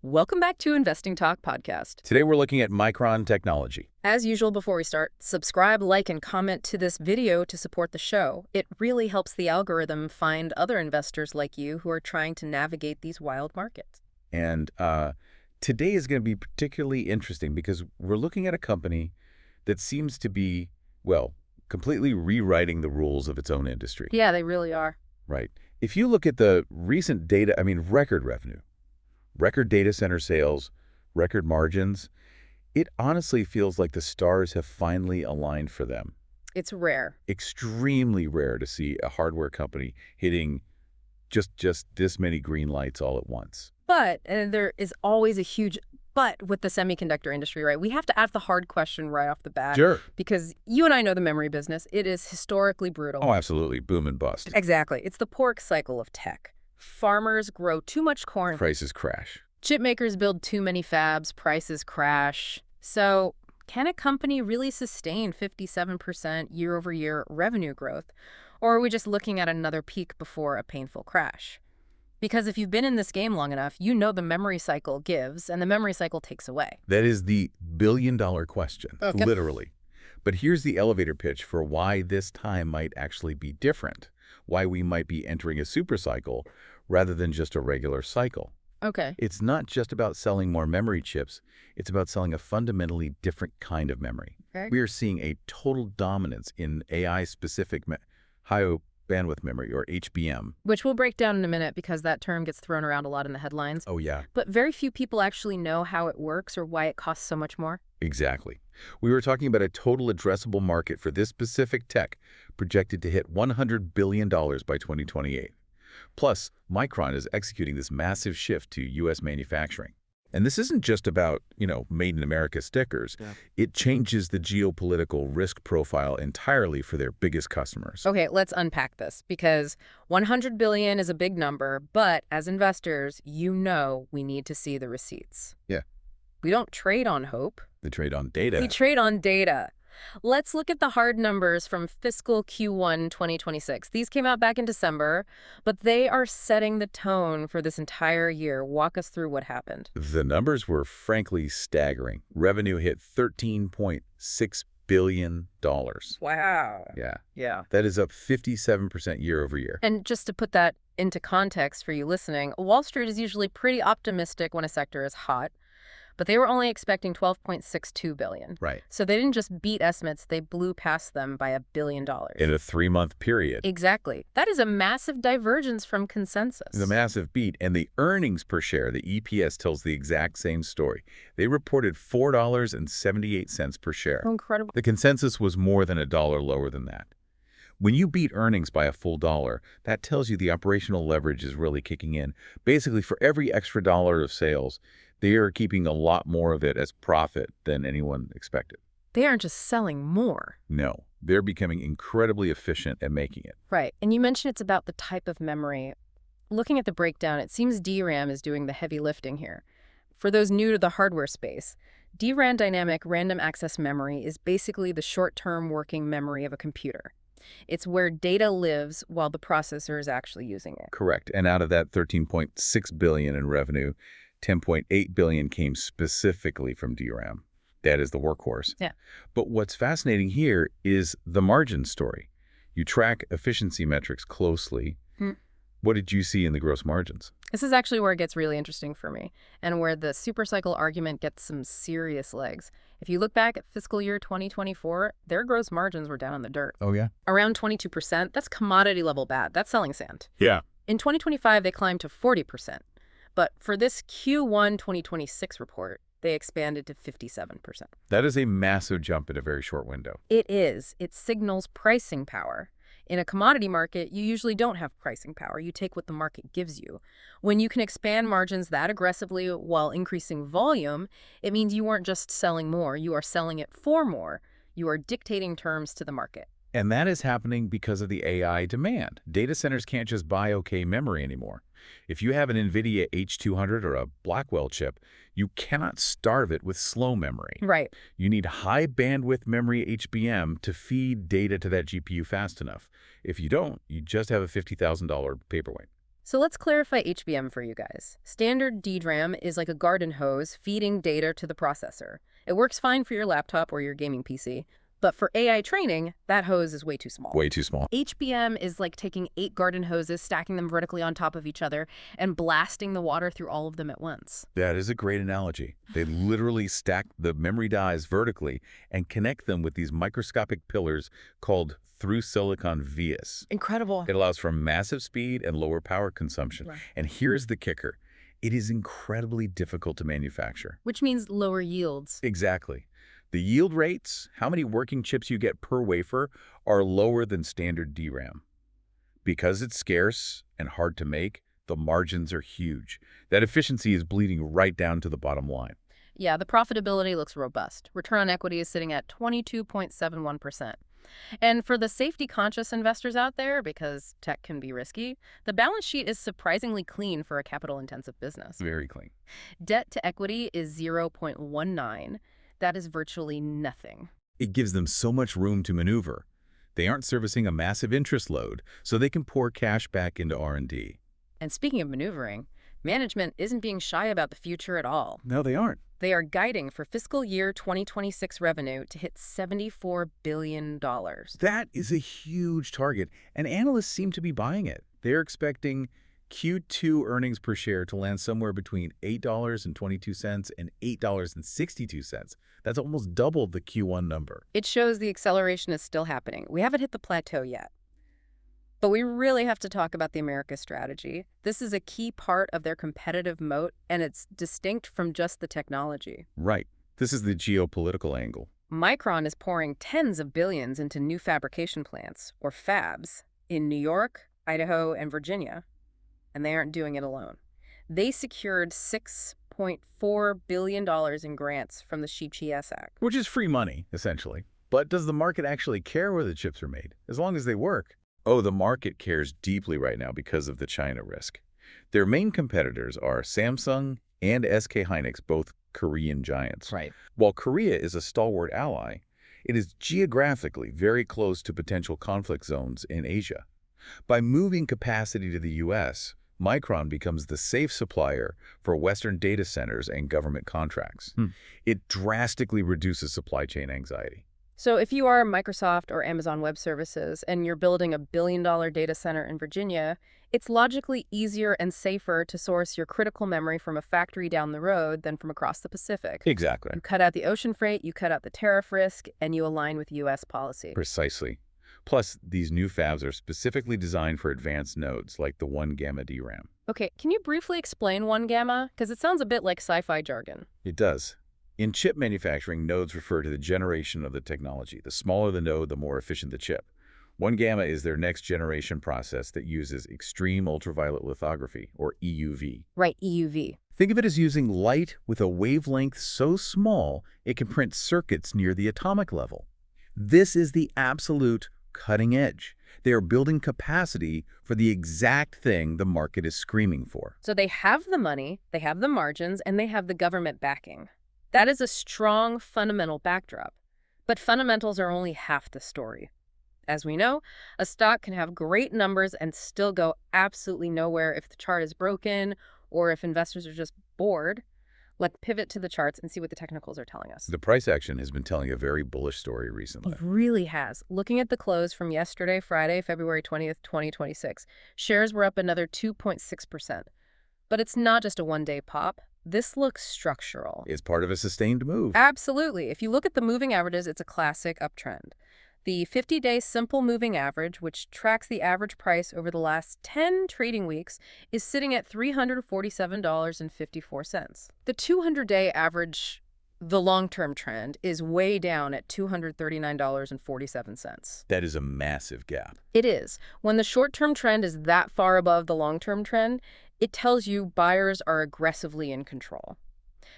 Welcome back to Investing Talk Podcast. Today we're looking at Micron Technology. As usual, before we start, subscribe, like, and comment to this video to support the show. It really helps the algorithm find other investors like you who are trying to navigate these wild markets. And today is going to be particularly interesting because we're looking at a company that seems to be, well, completely rewriting the rules of its own industry. Yeah, they really are. Right. If you look at the recent data, record revenue, record data center sales, record margins, it honestly feels like the stars have finally aligned for them. It's rare. Extremely rare to see a hardware company hitting just this many green lights all at once. But, and there is always a huge but with the semiconductor industry, right? We have to ask the hard question right off the bat. Sure. Because you and I know the memory business. It is historically brutal. Oh, absolutely. Boom and bust. Exactly. It's the pork cycle of tech. Farmers grow too much corn. Prices crash. Chip makers build too many fabs. Prices crash. So can a company really sustain 57% year-over-year revenue growth? Or are we just looking at another peak before a painful crash? Because if you've been in this game long enough, you know the memory cycle gives and the memory cycle takes away. That is the billion-dollar question, literally. But here's the elevator pitch for why this time might actually be different, why we might be entering a supercycle rather than just a regular cycle. Okay. It's not just about selling more memory chips. It's about selling a fundamentally different kind of memory. Okay. We are seeing a total dominance in AI-specific high bandwidth memory, or HBM. Which we'll break down in a minute because that term gets thrown around a lot in the headlines. Oh, yeah. But very few people actually know how it works or why it costs so much more. Exactly. We were talking about a total addressable market for this specific tech projected to hit $100 billion by 2028. Plus, Micron is executing this massive shift to U.S. manufacturing. And this isn't just about, Made in America stickers. Yeah. It changes the geopolitical risk profile entirely for their biggest customers. Okay, let's unpack this because 100 billion is a big number, but as investors, we need to see the receipts. Yeah. We don't trade on hope. We trade on data. We trade on data. Let's look at the hard numbers from fiscal Q1 2026. These came out back in December, but they are setting the tone for this entire year. Walk us through what happened. The numbers were frankly staggering. Revenue hit $13.6 billion. Wow. Yeah. That is up 57% year over year. And just to put that into context for you listening, Wall Street is usually pretty optimistic when a sector is hot. But they were only expecting $12.62 billion. Right. So they didn't just beat estimates, they blew past them by $1 billion. In a 3-month period. Exactly. That is a massive divergence from consensus. The massive beat. And the earnings per share, the EPS, tells the exact same story. They reported $4.78 per share. Incredible. The consensus was more than $1 lower than that. When you beat earnings by a full dollar, that tells you the operational leverage is really kicking in. Basically, for every extra dollar of sales, they are keeping a lot more of it as profit than anyone expected. They aren't just selling more. No, they're becoming incredibly efficient at making it. Right. And you mentioned it's about the type of memory. Looking at the breakdown, it seems DRAM is doing the heavy lifting here. For those new to the hardware space, DRAM dynamic random access memory is basically the short-term working memory of a computer. It's where data lives while the processor is actually using it. Correct. And out of that $13.6 billion in revenue, $10.8 billion came specifically from DRAM. That is the workhorse. Yeah. But what's fascinating here is the margin story. You track efficiency metrics closely. What did you see in the gross margins? This is actually where it gets really interesting for me and where the supercycle argument gets some serious legs. If you look back at fiscal year 2024, their gross margins were down in the dirt. Oh, yeah? Around 22%. That's commodity level bad. That's selling sand. Yeah. In 2025, they climbed to 40%. But for this Q1 2026 report, they expanded to 57%. That is a massive jump in a very short window. It is. It signals pricing power. In a commodity market, you usually don't have pricing power. You take what the market gives you. When you can expand margins that aggressively while increasing volume, it means you aren't just selling more. You are selling it for more. You are dictating terms to the market. And that is happening because of the AI demand. Data centers can't just buy okay memory anymore. If you have an NVIDIA H200 or a Blackwell chip, you cannot starve it with slow memory. Right. You need high bandwidth memory HBM to feed data to that GPU fast enough. If you don't, you just have a $50,000 paperweight. So let's clarify HBM for you guys. Standard DRAM is like a garden hose feeding data to the processor. It works fine for your laptop or your gaming PC, but for AI training, that hose is way too small. Way too small. HBM is like taking 8 garden hoses, stacking them vertically on top of each other, and blasting the water through all of them at once. That is a great analogy. They literally stack the memory dies vertically and connect them with these microscopic pillars called through-silicon vias. Incredible. It allows for massive speed and lower power consumption. Right. And here's the kicker. It is incredibly difficult to manufacture. Which means lower yields. Exactly. The yield rates, how many working chips you get per wafer, are lower than standard DRAM. Because it's scarce and hard to make, the margins are huge. That efficiency is bleeding right down to the bottom line. Yeah, the profitability looks robust. Return on equity is sitting at 22.71%. And for the safety-conscious investors out there, because tech can be risky, the balance sheet is surprisingly clean for a capital-intensive business. Very clean. Debt to equity is 0.19. That is virtually nothing. It gives them so much room to maneuver. They aren't servicing a massive interest load, so they can pour cash back into R&D. And speaking of maneuvering, management isn't being shy about the future at all. No, they aren't. They are guiding for fiscal year 2026 revenue to hit $74 billion. That is a huge target, and analysts seem to be buying it. They're expecting Q2 earnings per share to land somewhere between $8.22 and $8.62. That's almost double the Q1 number. It shows the acceleration is still happening. We haven't hit the plateau yet. But we really have to talk about the America strategy. This is a key part of their competitive moat, and it's distinct from just the technology. Right. This is the geopolitical angle. Micron is pouring tens of billions into new fabrication plants, or fabs, in New York, Idaho, and Virginia. And they aren't doing it alone. They secured $6.4 billion in grants from the CHIPS Act. Which is free money, essentially. But does the market actually care where the chips are made, as long as they work? Oh, the market cares deeply right now because of the China risk. Their main competitors are Samsung and SK Hynix, both Korean giants. Right. While Korea is a stalwart ally, it is geographically very close to potential conflict zones in Asia. By moving capacity to the U.S., Micron becomes the safe supplier for Western data centers and government contracts. It drastically reduces supply chain anxiety. So if you are Microsoft or Amazon Web Services and you're building a billion-dollar data center in Virginia, it's logically easier and safer to source your critical memory from a factory down the road than from across the Pacific. Exactly. You cut out the ocean freight, you cut out the tariff risk, and you align with U.S. policy. Precisely. Plus, these new fabs are specifically designed for advanced nodes like the 1-gamma DRAM. Okay, can you briefly explain 1-gamma? Because it sounds a bit like sci-fi jargon. It does. In chip manufacturing, nodes refer to the generation of the technology. The smaller the node, the more efficient the chip. 1-gamma is their next generation process that uses extreme ultraviolet lithography, or EUV. Right, EUV. Think of it as using light with a wavelength so small it can print circuits near the atomic level. This is the absolute cutting edge. They are building capacity for the exact thing the market is screaming for. So they have the money, they have the margins, and they have the government backing. That is a strong fundamental backdrop. But fundamentals are only half the story. As we know, a stock can have great numbers and still go absolutely nowhere if the chart is broken or if investors are just bored. Let's pivot to the charts and see what the technicals are telling us. The price action has been telling a very bullish story recently. It really has. Looking at the close from yesterday, Friday, February 20th, 2026, shares were up another 2.6%. But it's not just a one-day pop. This looks structural. It's part of a sustained move. Absolutely. If you look at the moving averages, it's a classic uptrend. The 50-day simple moving average, which tracks the average price over the last 10 trading weeks, is sitting at $347.54. The 200-day average, the long-term trend, is way down at $239.47. That is a massive gap. It is. When the short-term trend is that far above the long-term trend, it tells you buyers are aggressively in control.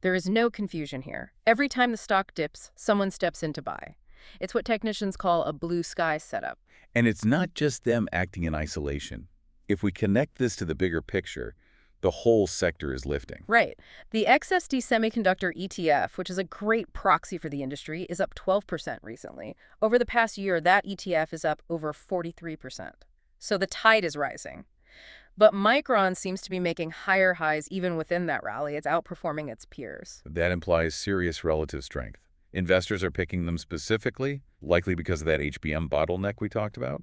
There is no confusion here. Every time the stock dips, someone steps in to buy. It's what technicians call a blue sky setup. And it's not just them acting in isolation. If we connect this to the bigger picture, the whole sector is lifting. Right. The XSD Semiconductor ETF, which is a great proxy for the industry, is up 12% recently. Over the past year, that ETF is up over 43%. So the tide is rising. But Micron seems to be making higher highs even within that rally. It's outperforming its peers. That implies serious relative strength. Investors are picking them specifically, likely because of that HBM bottleneck we talked about.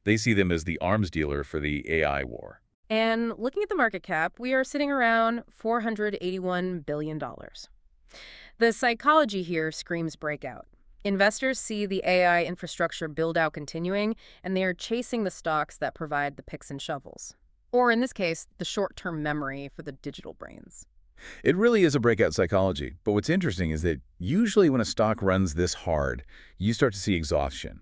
They see them as the arms dealer for the AI war. And looking at the market cap, we are sitting around $481 billion. The psychology here screams breakout. Investors see the AI infrastructure build-out continuing, and they are chasing the stocks that provide the picks and shovels. Or in this case, the short-term memory for the digital brains. It really is a breakout psychology, but what's interesting is that usually when a stock runs this hard, you start to see exhaustion.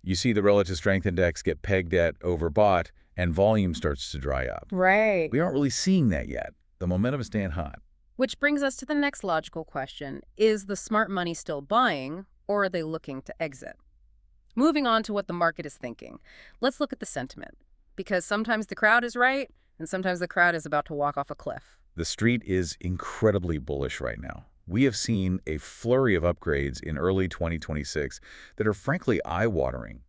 You see the relative strength index get pegged at overbought, and volume starts to dry up. Right. We aren't really seeing that yet. The momentum is staying hot. Which brings us to the next logical question. Is the smart money still buying, or are they looking to exit? Moving on to what the market is thinking, let's look at the sentiment. Because sometimes the crowd is right, and sometimes the crowd is about to walk off a cliff. The street is incredibly bullish right now. We have seen a flurry of upgrades in early 2026 that are frankly eye-watering.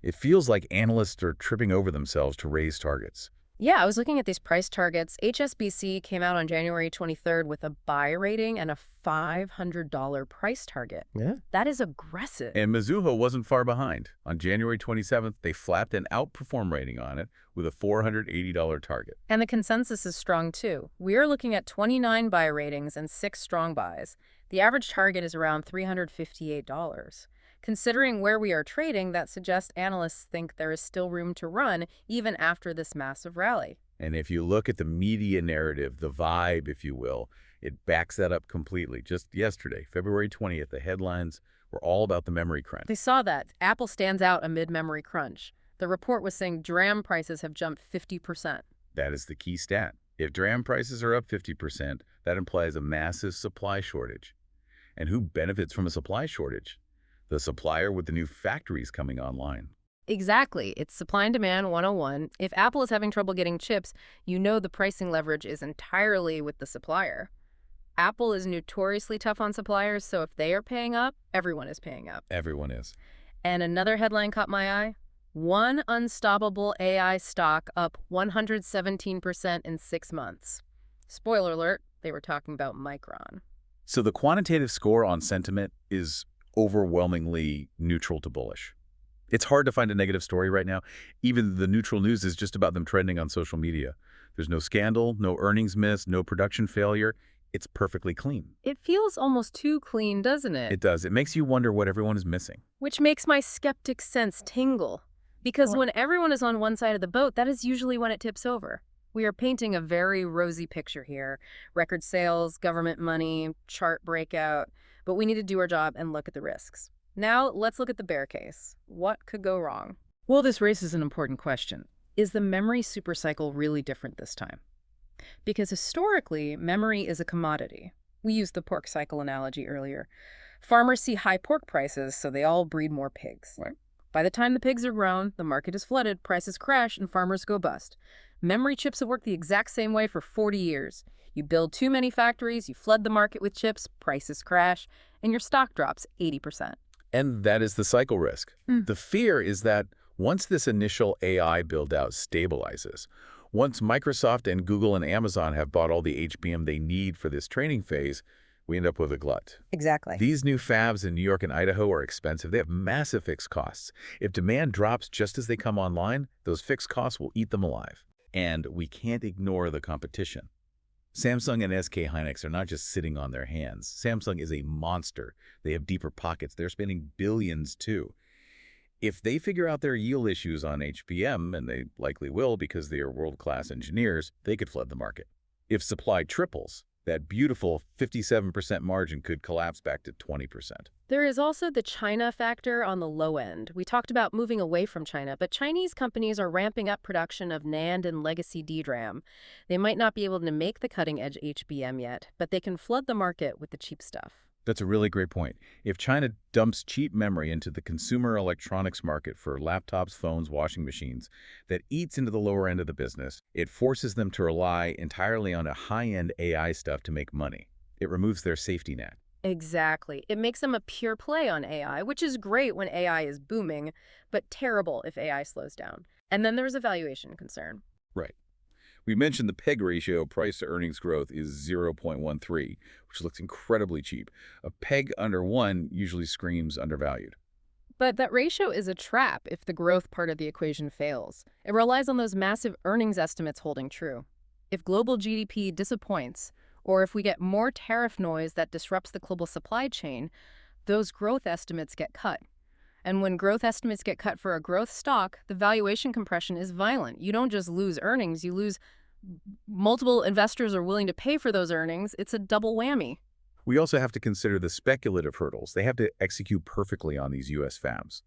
It feels like analysts are tripping over themselves to raise targets. Yeah, I was looking at these price targets. HSBC came out on January 23rd with a buy rating and a $500 price target. Yeah. That is aggressive. And Mizuho wasn't far behind. On January 27th, they flapped an outperform rating on it with a $480 target. And the consensus is strong too. We are looking at 29 buy ratings and 6 strong buys. The average target is around $358. Considering where we are trading, that suggests analysts think there is still room to run even after this massive rally. And if you look at the media narrative, the vibe, if you will, it backs that up completely. Just yesterday, February 20th, the headlines were all about the memory crunch. They saw that. Apple stands out amid memory crunch. The report was saying DRAM prices have jumped 50%. That is the key stat. If DRAM prices are up 50%, that implies a massive supply shortage. And who benefits from a supply shortage? The supplier with the new factories coming online. Exactly. It's supply and demand 101. If Apple is having trouble getting chips, you know the pricing leverage is entirely with the supplier. Apple is notoriously tough on suppliers, so if they are paying up, everyone is paying up. Everyone is. And another headline caught my eye. One unstoppable AI stock up 117% in 6 months. Spoiler alert, they were talking about Micron. So the quantitative score on sentiment is overwhelmingly neutral to bullish. It's hard to find a negative story right now. Even the neutral news is just about them trending on social media. There's no scandal, no earnings miss, no production failure. It's perfectly clean. It feels almost too clean, doesn't it? It does. It makes you wonder what everyone is missing. Which makes my skeptic sense tingle. Because when everyone is on one side of the boat, that is usually when it tips over. We are painting a very rosy picture here. Record sales, government money, chart breakout. But we need to do our job and look at the risks. Now, let's look at the bear case. What could go wrong? Well, this raises an important question. Is the memory supercycle really different this time? Because historically, memory is a commodity. We used the pork cycle analogy earlier. Farmers see high pork prices, so they all breed more pigs. Right. By the time the pigs are grown, the market is flooded, prices crash, and farmers go bust. Memory chips have worked the exact same way for 40 years. You build too many factories, you flood the market with chips, prices crash, and your stock drops 80%. And that is the cycle risk. The fear is that once this initial AI build-out stabilizes, once Microsoft and Google and Amazon have bought all the HBM they need for this training phase, we end up with a glut. Exactly. These new fabs in New York and Idaho are expensive. They have massive fixed costs. If demand drops just as they come online, those fixed costs will eat them alive. And we can't ignore the competition. Samsung and SK Hynix are not just sitting on their hands. Samsung is a monster. They have deeper pockets. They're spending billions too. If they figure out their yield issues on HBM, and they likely will because they are world-class engineers, they could flood the market. If supply triples, that beautiful 57% margin could collapse back to 20%. There is also the China factor on the low end. We talked about moving away from China, but Chinese companies are ramping up production of NAND and legacy DRAM. They might not be able to make the cutting-edge HBM yet, but they can flood the market with the cheap stuff. That's a really great point. If China dumps cheap memory into the consumer electronics market for laptops, phones, washing machines, that eats into the lower end of the business, it forces them to rely entirely on a high-end AI stuff to make money. It removes their safety net. Exactly. It makes them a pure play on AI, which is great when AI is booming, but terrible if AI slows down. And then there's a valuation concern. Right. We mentioned the PEG ratio, price to earnings growth, is 0.13, which looks incredibly cheap. A PEG under 1 usually screams undervalued. But that ratio is a trap if the growth part of the equation fails. It relies on those massive earnings estimates holding true. If global GDP disappoints, or if we get more tariff noise that disrupts the global supply chain, those growth estimates get cut. And when growth estimates get cut for a growth stock, the valuation compression is violent. You don't just lose earnings, you lose multiple investors are willing to pay for those earnings. It's a double whammy. We also have to consider the speculative hurdles. They have to execute perfectly on these U.S. fabs.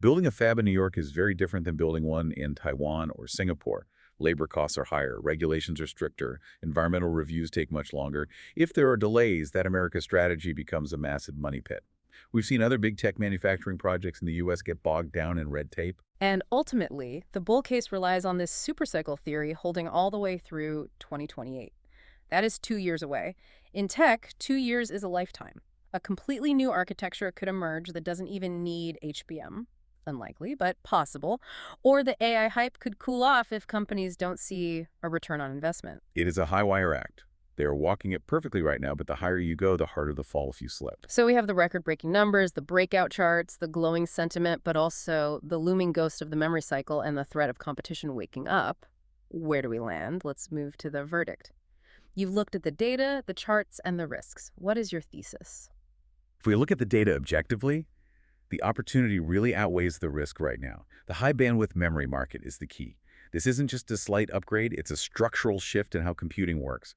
Building a fab in New York is very different than building one in Taiwan or Singapore. Labor costs are higher, regulations are stricter, environmental reviews take much longer. If there are delays, that America strategy becomes a massive money pit. We've seen other big tech manufacturing projects in the U.S. get bogged down in red tape. And ultimately, the bull case relies on this supercycle theory holding all the way through 2028. That is 2 years away. In tech, 2 years is a lifetime. A completely new architecture could emerge that doesn't even need HBM. Unlikely, but possible. Or the AI hype could cool off if companies don't see a return on investment. It is a high-wire act. They are walking it perfectly right now, but the higher you go, the harder the fall if you slip. So we have the record-breaking numbers, the breakout charts, the glowing sentiment, but also the looming ghost of the memory cycle and the threat of competition waking up. Where do we land? Let's move to the verdict. You've looked at the data, the charts, and the risks. What is your thesis? If we look at the data objectively, the opportunity really outweighs the risk right now. The high bandwidth memory market is the key. This isn't just a slight upgrade, it's a structural shift in how computing works.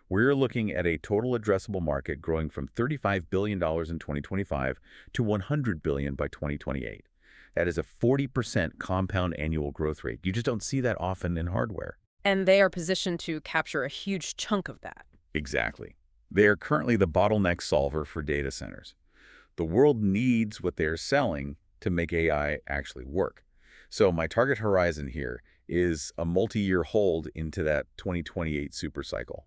We're looking at a total addressable market growing from $35 billion in 2025 to $100 billion by 2028. That is a 40% compound annual growth rate. You just don't see that often in hardware. And they are positioned to capture a huge chunk of that. Exactly. They are currently the bottleneck solver for data centers. The world needs what they're selling to make AI actually work. So my target horizon here is a multi-year hold into that 2028 supercycle.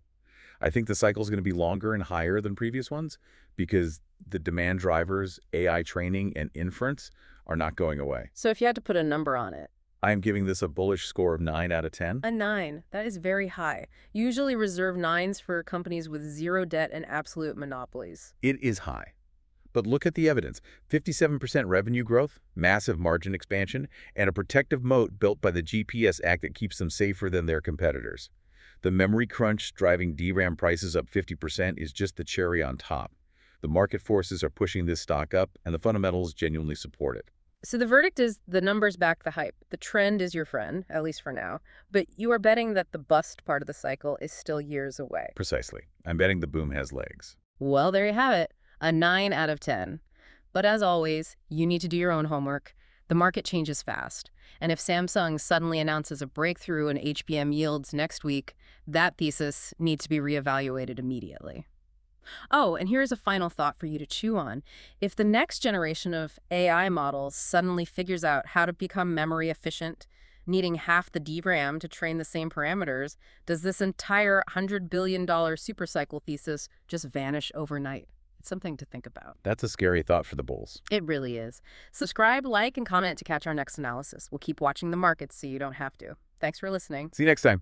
I think the cycle is going to be longer and higher than previous ones because the demand drivers, AI training, and inference are not going away. So if you had to put a number on it. I'm giving this a bullish score of 9 out of 10. A 9. That is very high. You usually reserve 9s for companies with zero debt and absolute monopolies. It is high. But look at the evidence. 57% revenue growth, massive margin expansion, and a protective moat built by the GPS Act that keeps them safer than their competitors. The memory crunch driving DRAM prices up 50% is just the cherry on top. The market forces are pushing this stock up, and the fundamentals genuinely support it. So the verdict is the numbers back the hype. The trend is your friend, at least for now. But you are betting that the bust part of the cycle is still years away. Precisely. I'm betting the boom has legs. Well, there you have it. A 9 out of 10. But as always, you need to do your own homework. The market changes fast. And if Samsung suddenly announces a breakthrough in HBM yields next week, that thesis needs to be reevaluated immediately. Oh, and here's a final thought for you to chew on. If the next generation of AI models suddenly figures out how to become memory efficient, needing half the DRAM to train the same parameters, does this entire $100 billion supercycle thesis just vanish overnight? It's something to think about. That's a scary thought for the bulls. It really is. Subscribe, like, and comment to catch our next analysis. We'll keep watching the markets so you don't have to. Thanks for listening. See you next time.